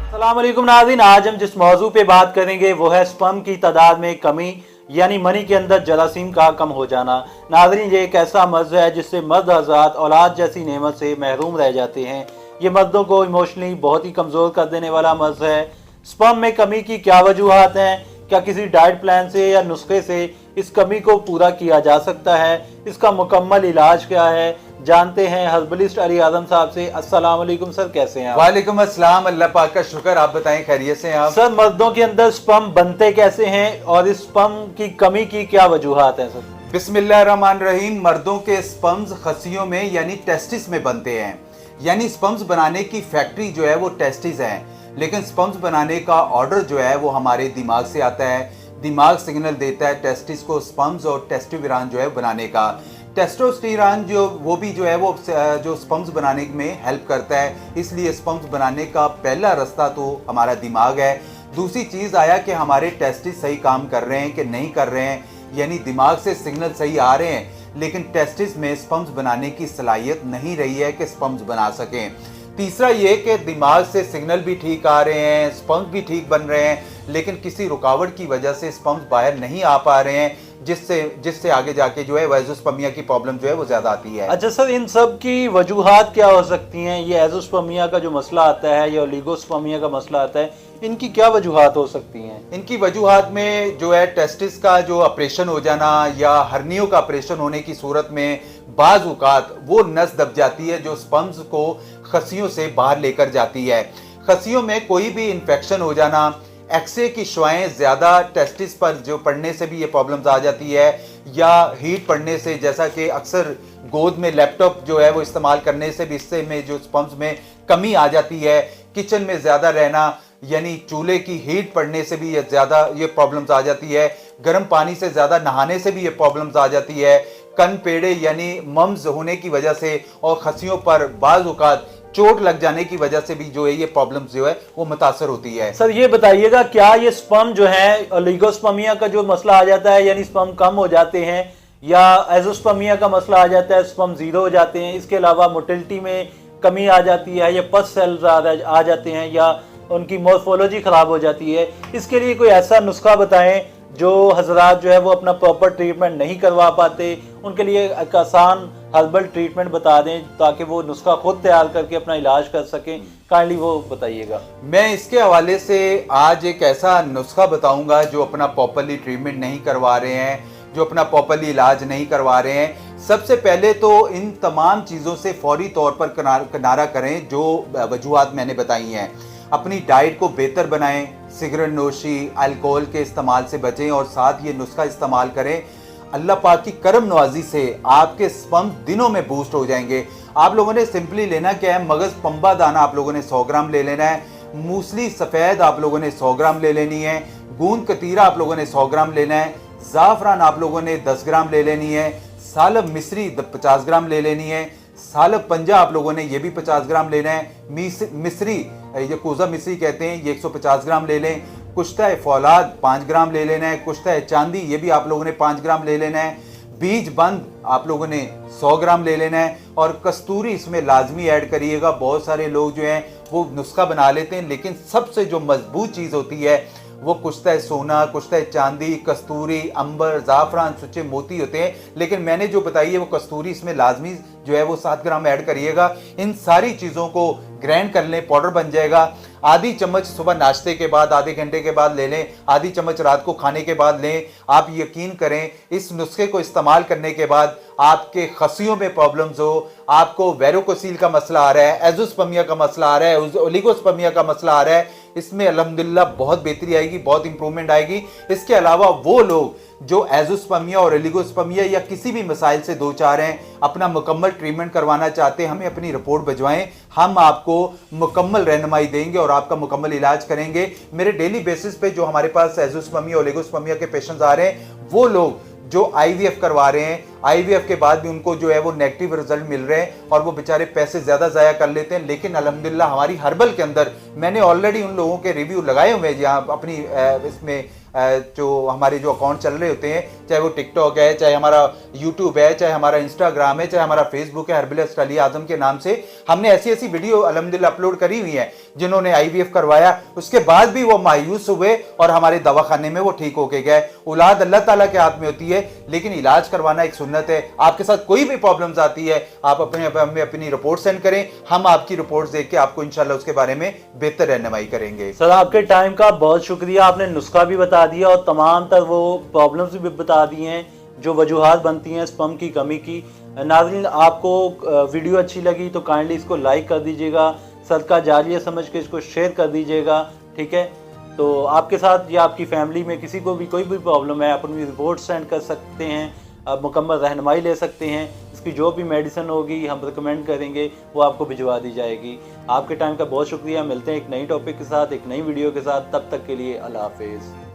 अस्सलाम वालेकुम नाज़रीन, आज हम जिस मौजू पे बात करेंगे वो है स्पर्म की तादाद में कमी यानी मनी के अंदर जरासीम का कम हो जाना। नाज़रीन, ये एक ऐसा मर्ज है जिससे मर्द हज़रात औलाद जैसी नेमत से महरूम रह जाते हैं। ये मर्दों को इमोशनली बहुत ही कमज़ोर कर देने वाला मर्ज है। स्पर्म में कमी की क्या वजूहात हैं? क्या किसी डाइट प्लान से या नुस्खे से इस कमी को पूरा किया जा सकता है? इसका मुकम्मल इलाज क्या है, जानते हैं हर्बलिस्ट अली आजम साहब से। अस्सलाम वालेकुम सर, कैसे हैं आप? वालेकुम अस्सलाम, अल्लाह पाक का शुक्र। आप बताएं, खैरियत से हैं आप? सर, मर्दों के अंदर स्पर्म बनते कैसे हैं और इस स्पर्म की कमी की क्या वजूहात हैं सर? बिस्मिल्लाहिर्रहमानिर्रहीम। मर्दों के स्पर्म्स खसियों में यानी टेस्टिस में बनते हैं। यानी स्पर्म्स बनाने की फैक्ट्री जो है वो टेस्टिस है, लेकिन स्पर्म्स बनाने का ऑर्डर जो है वो हमारे दिमाग से आता है। दिमाग सिग्नल देता है टेस्टिस को स्पर्म्स और टेस्टोस्टेरोन जो है बनाने का। टेस्टोस्टेरोन जो वो भी जो है वो जो स्पर्म्स बनाने में हेल्प करता है, इसलिए स्पर्म्स बनाने का पहला रास्ता तो हमारा दिमाग है। दूसरी चीज़ आया कि हमारे टेस्टिस सही काम कर रहे हैं कि नहीं कर रहे हैं, यानी दिमाग से सिग्नल सही आ रहे हैं लेकिन टेस्टिस में स्पर्म्स बनाने की सलाहियत नहीं रही है कि स्पर्म्स बना सकें। तीसरा ये कि दिमाग से सिग्नल भी ठीक आ रहे हैं, स्पर्म्स भी ठीक बन रहे हैं, लेकिन किसी रुकावट की वजह से स्पर्म्स बाहर नहीं आ पा रहे हैं, जिससे आगे जाके जो है एज़ोस्पर्मिया की प्रॉब्लम जो है वो ज्यादा आती है। अच्छा सर, इन सब की वजूहात क्या हो सकती हैं? ये एज़ोस्पर्मिया का जो मसला आता है या ओलिगोस्पर्मिया का मसला आता है, इनकी क्या वजूहात हो सकती हैं? इनकी वजूहात में जो है टेस्टिस का जो ऑपरेशन हो जाना या हर्नियों का ऑपरेशन होने की सूरत में बाज औकात वो नस दब जाती है जो स्पर्म्स को खसियों से बाहर लेकर जाती है। खसियों में कोई भी इन्फेक्शन हो जाना, एक्सरे की शुआएं ज़्यादा टेस्टिस पर जो पड़ने से भी ये प्रॉब्लम्स आ जाती है, या हीट पड़ने से, जैसा कि अक्सर गोद में लैपटॉप जो है वो इस्तेमाल करने से भी इससे में जो स्पर्म्स में कमी आ जाती है। किचन में ज़्यादा रहना यानी चूल्हे की हीट पड़ने से भी ये ज़्यादा ये प्रॉब्लम्स आ जाती है। गर्म पानी से ज़्यादा नहाने से भी ये प्रॉब्लम्स आ जाती है। कन पेड़े यानी मम्स होने की वजह से और खसियों पर बाज़ औक़ात चोट लग जाने की वजह से भी जो है ये प्रॉब्लम्स जो है वो मुतासर होती है। सर ये बताइएगा, क्या ये स्पर्म जो है ओलिगोस्पर्मिया का जो मसला आ जाता है यानी स्पर्म कम हो जाते हैं, या एज़ोस्पर्मिया का मसला आ जाता है स्पर्म जीरो हो जाते हैं, इसके अलावा मोटिलिटी में कमी आ जाती है, या पस सेल्स आ जाते हैं, या उनकी मॉर्फोलॉजी खराब हो जाती है, इसके लिए कोई ऐसा नुस्खा बताएं जो हजरात जो है वो अपना प्रॉपर ट्रीटमेंट नहीं करवा पाते, उनके लिए एक आसान हर्बल ट्रीटमेंट बता दें ताकि वो नुस्खा खुद तैयार करके अपना इलाज कर सकें। काइंडली वो बताइएगा। मैं इसके हवाले से आज एक ऐसा नुस्खा बताऊंगा जो अपना प्रॉपरली ट्रीटमेंट नहीं करवा रहे हैं, जो अपना प्रॉपरली इलाज नहीं करवा रहे हैं। सबसे पहले तो इन तमाम चीज़ों से फौरी तौर पर किनारा करें जो वजूहात मैंने बताई हैं। अपनी डाइट को बेहतर बनाएं, सिगरेट नोशी, अल्कोहल के इस्तेमाल से बचें और साथ ये नुस्खा इस्तेमाल करें। अल्लाह पाक की करम नवाजी से आपके स्पर्म दिनों में बूस्ट हो जाएंगे। आप लोगों ने सिंपली लेना क्या है, मगज़ पंबा दाना आप लोगों ने 100 ग्राम ले लेना है, मूसली सफ़ेद आप लोगों ने 100 ग्राम ले लेनी है, गूंद कतीरा आप लोगों ने 100 ग्राम लेना है, ज़ाफ़रान आप लोगों ने 10 ग्राम ले लेनी है, सालब मिस्री 50 ग्राम ले लेनी है, सालब पंजा आप लोगों ने ये भी 50 ग्राम लेना है, मिस्री ये कोज़ा मिस्री कहते हैं ये 150 ग्राम ले लें, कुश्ता फौलाद 5 ग्राम ले लेना है, कुश्ता चांदी ये भी आप लोगों ने 5 ग्राम ले लेना है, बीज बंद आप लोगों ने 100 ग्राम ले लेना है, और कस्तूरी इसमें लाजमी ऐड करिएगा। बहुत सारे लोग जो हैं वो नुस्खा बना लेते हैं, लेकिन सबसे जो मजबूत चीज़ होती है वो कुश्ता सोना, कुश्ता चांदी, कस्तूरी, अंबर, ज़ाफ़रान, सुच्चे मोती होते हैं, लेकिन मैंने जो बताई है वो कस्तूरी इसमें लाजमी जो है वो 7 ग्राम ऐड करिएगा। इन सारी चीज़ों को ग्राइंड कर लें, पाउडर बन जाएगा। आधी चम्मच सुबह नाश्ते के बाद, आधे घंटे के बाद ले लें, आधी चम्मच रात को खाने के बाद लें। आप यकीन करें इस नुस्खे को इस्तेमाल करने के बाद आपके खसियों में प्रॉब्लम्स हो, आपको वेरोकोसील का मसला आ रहा है, एज़ोस्पर्मिया का मसला आ रहा है, ओलिगोस्पर्मिया का मसला आ रहा है, इसमें अल्हम्दुलिल्लाह बहुत बेहतरी आएगी, बहुत इंप्रूवमेंट आएगी। इसके अलावा वो लोग जो एज़ोस्पर्मिया और ओलिगोस्पर्मिया या किसी भी मसाइल से दो चार हैं, अपना मुकम्मल ट्रीटमेंट करवाना चाहते हैं, हमें अपनी रिपोर्ट भिजवाएं, हम आपको मुकम्मल रहनुमाई देंगे और आपका मुकम्मल इलाज करेंगे। मेरे डेली बेसिस पे जो हमारे पास एज़ोस्पर्मिया ओलिगोस्पर्मिया के पेशेंट्स आ रहे हैं, वो लोग जो IVF करवा रहे हैं, IVF के बाद भी उनको जो है वो नेगेटिव रिजल्ट मिल रहे हैं और वो बेचारे पैसे ज़्यादा ज़ाया कर लेते हैं। लेकिन अल्हम्दुलिल्लाह हमारी हर्बल के अंदर मैंने ऑलरेडी उन लोगों के रिव्यू लगाए हुए हैं जहाँ अपनी इसमें जो हमारे जो अकाउंट चल रहे होते हैं, चाहे वो टिकटॉक है, चाहे हमारा यूट्यूब है, चाहे हमारा इंस्टाग्राम है, चाहे हमारा फेसबुक है, हर्बलिस्ट अली आजम के नाम से हमने ऐसी ऐसी वीडियो अल्हम्दुलिल्लाह अपलोड करी हुई है जिन्होंने IVF करवाया, उसके बाद भी वो मायूस हुए और हमारे दवाखाने में वो ठीक होके गए। औलाद अल्लाह ताला के हाथ में होती है, लेकिन इलाज करवाना एक सुन्नत है। आपके साथ कोई भी प्रॉब्लम्स आती है, आप अपनी रिपोर्ट सेंड करें, हम आपकी रिपोर्ट देख के आपको इंशाल्लाह उसके बारे में बेहतर रहनुमाई करेंगे। सर आपके टाइम का बहुत शुक्रिया, आपने नुस्खा भी बता दिया और तमाम तर वो प्रॉब्लम्स भी बता दी हैं जो वजूहात बनती हैं स्पर्म की कमी की। नाज़रीन, आपको वीडियो अच्छी लगी तो काइंडली इसको लाइक कर दीजिएगा, सदका जारिया समझ के इसको शेयर कर दीजिएगा, ठीक है। तो आपके साथ या आपकी फैमिली में किसी को भी कोई भी प्रॉब्लम है, अपनी रिपोर्ट सेंड कर सकते हैं, आप मुकम्मल रहनुमाई ले सकते हैं। इसकी जो भी मेडिसिन होगी हम रिकमेंड करेंगे वो आपको भिजवा दी जाएगी। आपके टाइम का बहुत शुक्रिया। मिलते हैं एक नई टॉपिक के साथ, एक नई वीडियो के साथ। तब तक के लिए अल्लाह हाफिज़।